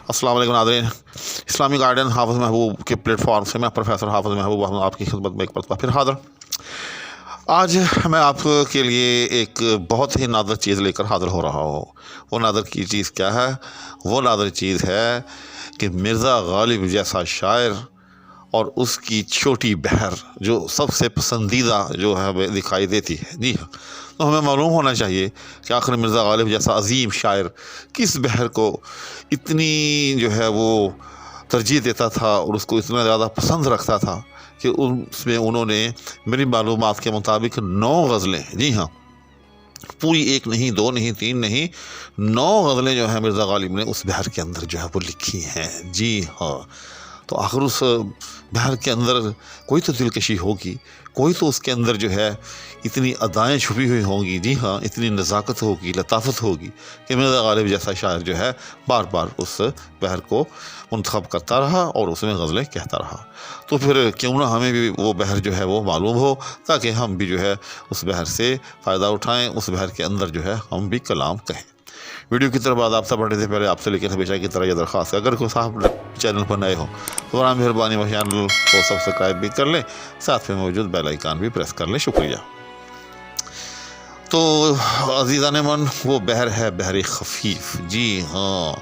अस्सलाम वालेकुम नाज़रीन, इस्लामी गार्डन हाफ़िज़ महबूब के प्लेटफॉर्म से मैं प्रोफेसर हाफ़िज़ महबूब हूँ आपकी खिदमत में एक मरतबा फिर हाज़िर। आज मैं आपके लिए एक बहुत ही नाज़र चीज़ लेकर हाज़िर हो रहा हूँ। वो नाज़र की चीज़ क्या है? वो नाज़र चीज़ है कि मिर्ज़ा गालिब जैसा शायर और उसकी छोटी बहर जो सबसे पसंदीदा जो है हमें दिखाई देती है। जी हाँ, तो हमें मालूम होना चाहिए कि आखिर मिर्ज़ा गालिब जैसा अजीम शायर किस बहर को इतनी जो है वो तरजीह देता था और उसको इतना ज़्यादा पसंद रखता था कि उसमें उन्होंने मेरी मालूमात के मुताबिक 9 गज़लें, जी हाँ, पूरी एक नहीं, 2 नहीं, 3 नहीं, 9 गज़लें जो है मिर्ज़ा गालिब ने उस बहर के अंदर जो है वो लिखी हैं। जी हाँ, तो आखिर उस बहर के अंदर कोई तो दिलकशी होगी, कोई तो उसके अंदर जो है इतनी अदाएँ छुपी हुई होंगी। जी हाँ, इतनी नज़ाकत होगी, लताफ़त होगी कि मिर्ज़ा गालिब जैसा शायर जो है बार बार उस बहर को मुंतखब करता रहा और उसमें गज़लें कहता रहा। तो फिर क्यों ना हमें भी वो बहर जो है वो मालूम हो, ताकि हम भी जो है उस बहर से फ़ायदा उठाएँ, उस बहर के अंदर जो है हम भी कलाम कहें। वीडियो की तरफ आदाब बढ़ने से पहले आपसे लेकिन हमेशा की तरह यह दरख्वास्त है, अगर कोई साहब चैनल पर नए हो तो बड़ा मेहरबानी वो चैनल को सब्सक्राइब भी कर लें, साथ में मौजूद बेल आइकन भी प्रेस कर लें। शुक्रिया। तो अज़ीज़ान मन, वो बहर है बहर खफ़ीफ़। जी हाँ,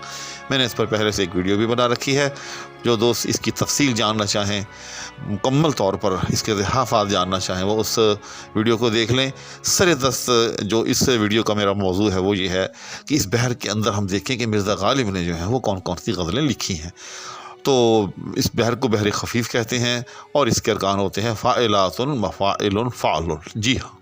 मैंने इस पर पहले से एक वीडियो भी बना रखी है। जो दोस्त इसकी तफसील जानना चाहें, मुकम्मल तौर पर इसके इज़हाफ़ात जानना चाहें, वो उस वीडियो को देख लें। सर-ए-दस्त जो इस वीडियो का मेरा मौजू है वो ये है कि इस बहर के अंदर हम देखें कि मिर्ज़ा गालिब ने जो है वो कौन कौन सी गज़लें लिखी हैं। तो इस बहर को बहर खफ़ीफ़ कहते हैं और इसके अरकान होते हैं फ़ाइलातुन, मफ़ाइलुन, फ़ाअलुन। जी हाँ,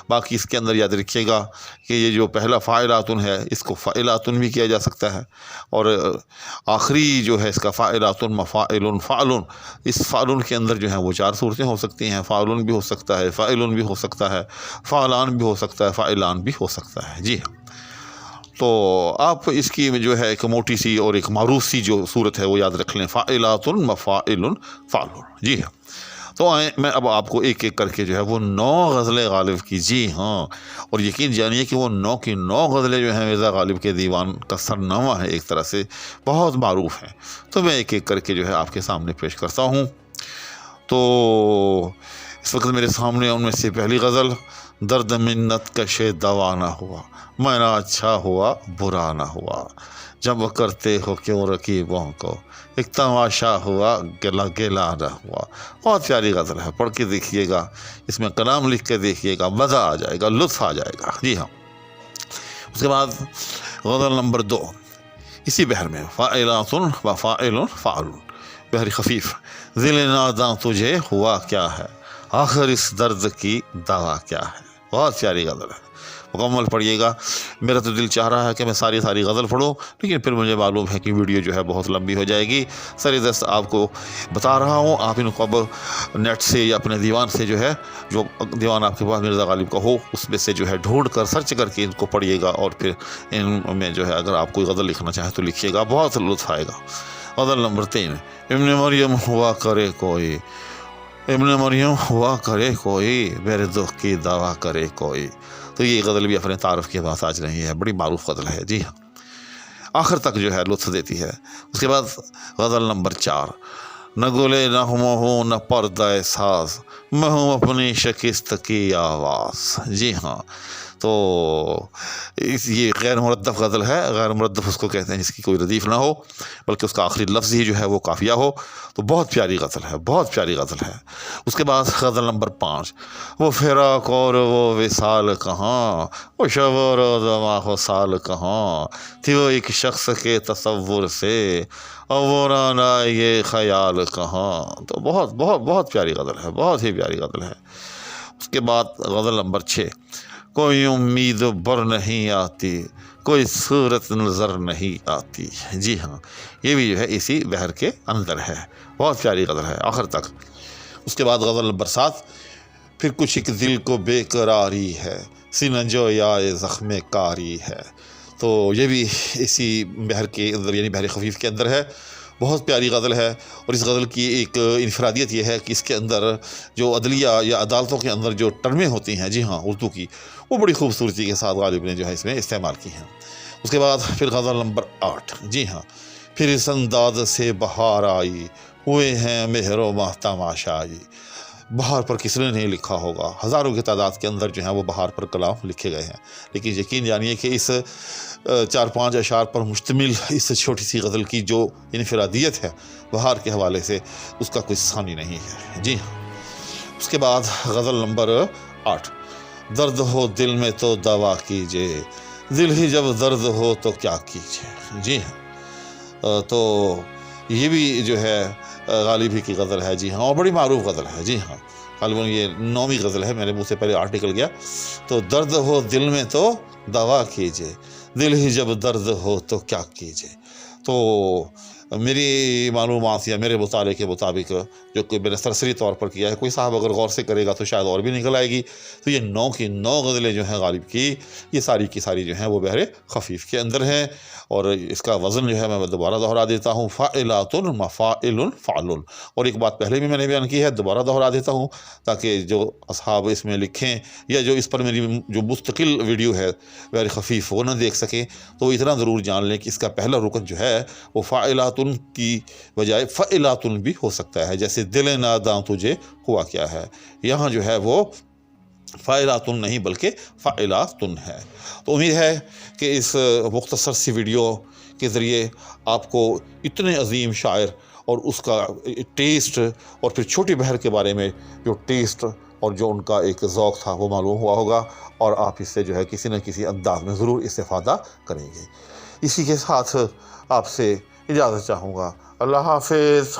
बाकी इसके अंदर याद रखिएगा कि ये जो पहला फ़ाइलातुन है इसको फ़ाइलातुन भी किया जा सकता है, और आखिरी जो है इसका फ़ाइलातुन, मफ़ाइलुन, फ़ाअलुन, इस फ़ाअलुन के अंदर जो है वो 4 सूरतें हो सकती हैं। फ़ाअलुन भी हो सकता है, फ़ाइलुन भी हो सकता है, फ़ाअलान भी हो सकता है, फ़ाइलान भी हो सकता है। जी हाँ, तो आप इसकी जो है एक मोटी सी और एक मारूफ सी जो सूरत है वो याद रख लें, फ़ाइलातुन, मफ़ाइलुन, फ़ाअलुन। जी हाँ, तो आए मैं अब आपको एक एक करके जो है वो 9 गज़लें गालिब की, जी हाँ, और यकीन जानिए कि वो 9 की 9 गज़लें जो हैं मिर्ज़ा गालिब के दीवान का सरनामा है, एक तरह से बहुत मारूफ हैं। तो मैं एक एक करके जो है आपके सामने पेश करता हूँ। तो इस वक्त मेरे सामने उनमें से पहली गज़ल, दर्द मिन्नत कशे दवा ना हुआ, मैं ना अच्छा हुआ बुरा ना हुआ, जब करते हो क्यों रकीबों को, एक तमाशा हुआ गिला गिला ना हुआ। बहुत प्यारी गज़ल है, पढ़ के देखिएगा, इसमें कलाम लिख के देखिएगा, मज़ा आ जाएगा, लुत्फ़ आ जाएगा। जी हाँ, उसके बाद गज़ल नंबर 2 इसी बहर में, फ़ाइलातुन व फ़ाइलुन फ़ाअलुन, बहर खफ़ीफ़। ज़िल नादा तुझे हुआ क्या है, आखिर इस दर्द की दवा क्या है। बहुत प्यारी गज़ल है, मुकम्मल पढ़िएगा। मेरा तो दिल चाह रहा है कि मैं सारी गज़ल पढ़ूँ, लेकिन फिर मुझे मालूम है कि वीडियो जो है बहुत लंबी हो जाएगी। सर-ए-दस्त आपको बता रहा हूँ, आप इनको अब नेट से या अपने दीवान से जो है, जो दीवान आपके पास मिर्ज़ा गालिब का हो उसमें से जो है ढूंढ कर सर्च करके इनको पढ़िएगा, और फिर इनमें जो है अगर आप कोई गज़ल लिखना चाहें तो लिखिएगा, बहुत लुत्फ़ आएगा। गज़ल नंबर 3, इब्न मरियम हुआ करे कोई, इब्न मरियम हुआ करे कोई, मेरे दुख की दवा करे कोई। तो ये गज़ल भी अपने तारफ़ के पास आज नहीं है, बड़ी मारूफ गज़ल है। जी हाँ, आखिर तक जो है लुत्फ़ देती है। उसके बाद गज़ल नंबर 4, न गुले न हो न पर्दा साज़, मैं हूँ अपनी शिकस्त की आवाज़। जी हाँ, तो ये गैर मुरद्दफ़ गज़ल है। गैर मुरद्दफ़ उसको कहते हैं जिसकी कोई रदीफ़ ना हो, बल्कि उसका आखिरी लफ्ज़ ही जो है वो काफ़िया हो। तो बहुत प्यारी गज़ल है, बहुत प्यारी गज़ल है। उसके बाद गज़ल नंबर 5, वो फ़िराक़ और वो विसाल कहाँ, वो शब और ज़मा हो साल कहाँ, थी वो एक शख्स के तसव्वुर से, और वो राना ये ख़याल कहाँ। तो बहुत बहुत बहुत प्यारी गज़ल है, बहुत ही प्यारी गज़ल है। उसके बाद गज़ल नंबर 6, कोई उम्मीद बर नहीं आती, कोई सूरत नज़र नहीं आती। जी हाँ, ये भी जो है इसी बहर के अंदर है, बहुत प्यारी गज़ल है आखिर तक। उसके बाद गज़ल नंबर 7, फिर कुछ एक दिल को बेकरारी है, सीना जो याए ज़ख्मे कारी है। तो ये भी इसी बहर के अंदर यानी बहर खफ़ीफ़ के अंदर है, बहुत प्यारी गज़ल है। और इस गज़ल की एक इनफरादियत ये है कि इसके अंदर जो अदलिया या अदालतों के अंदर जो टर्में होती हैं, जी हाँ, उर्दू की, वो बड़ी खूबसूरती के साथ गालिब ने जो है इसमें इस्तेमाल की हैं। उसके बाद फिर गज़ल नंबर 8, जी हाँ, پھر اس انداز سے بہار آئی، ہوئے ہیں مہر و ماہ تماشائی۔ بہار پر کس نے نہیں لکھا ہوگا، ہزاروں کی تعداد کے اندر جو ہیں وہ بہار پر کلام لکھے گئے ہیں، لیکن یقین جانیے کہ اس 4-5 اشعار پر مشتمل اس چھوٹی سی غزل کی جو انفرادیت ہے بہار کے حوالے سے، اس کا کوئی ثانی نہیں ہے۔ جی ہاں، اس کے بعد غزل نمبر 8، درد ہو دل میں تو دوا کیجے، دل ہی جب درد ہو تو کیا کیجے۔ جی ہاں، تو یہ بھی جو ہے غالب ہی کی غزل ہے۔ جی ہاں، اور بڑی معروف غزل ہے۔ جی ہاں، غالباً یہ 9ویں غزل ہے، میرے منہ سے پہلے 8 نکل گیا۔ تو درد ہو دل میں تو دوا کیجے، دل ہی جب درد ہو تو کیا کیجے۔ تو میری معلومات یا میرے مطالعے کے مطابق جو کہ میں نے سرسری طور پر کیا ہے، کوئی صاحب اگر غور سے کرے گا تو شاید اور بھی نکل آئے گی۔ تو یہ 9 کی 9 غزلیں جو ہیں غالب کی، یہ ساری کی ساری جو ہیں وہ بحر خفیف کے اندر ہیں، اور اس کا وزن جو ہے میں دوبارہ دہرا دیتا ہوں، فاعلات مفاعل فعل۔ اور ایک بات پہلے بھی میں نے بیان کی ہے، دوبارہ دہرا دیتا ہوں تاکہ جو اصحاب اس میں لکھیں یا جو اس پر میری جو مستقل ویڈیو ہے بحر خفیف وہ نہ دیکھ سکیں، تو وہ اتنا ضرور جان لیں کہ اس کا پہلا رکن جو ہے وہ فاعلات کی بجائے فعلات بھی ہو سکتا ہے، جیسے دل ناداں تجھے ہوا کیا ہے، یہاں جو ہے وہ فاعلات نہیں بلکہ فاعلات ہے۔ تو امید ہے کہ اس مختصر سی ویڈیو کے ذریعے آپ کو اتنے عظیم شاعر اور اس کا ٹیسٹ، اور پھر چھوٹی بہر کے بارے میں جو ٹیسٹ اور جو ان کا ایک ذوق تھا وہ معلوم ہوا ہوگا، اور آپ اس سے جو ہے کسی نہ کسی انداز میں ضرور استفادہ کریں گے۔ اسی کے ساتھ آپ سے اجازت چاہوں گا۔ اللہ حافظ۔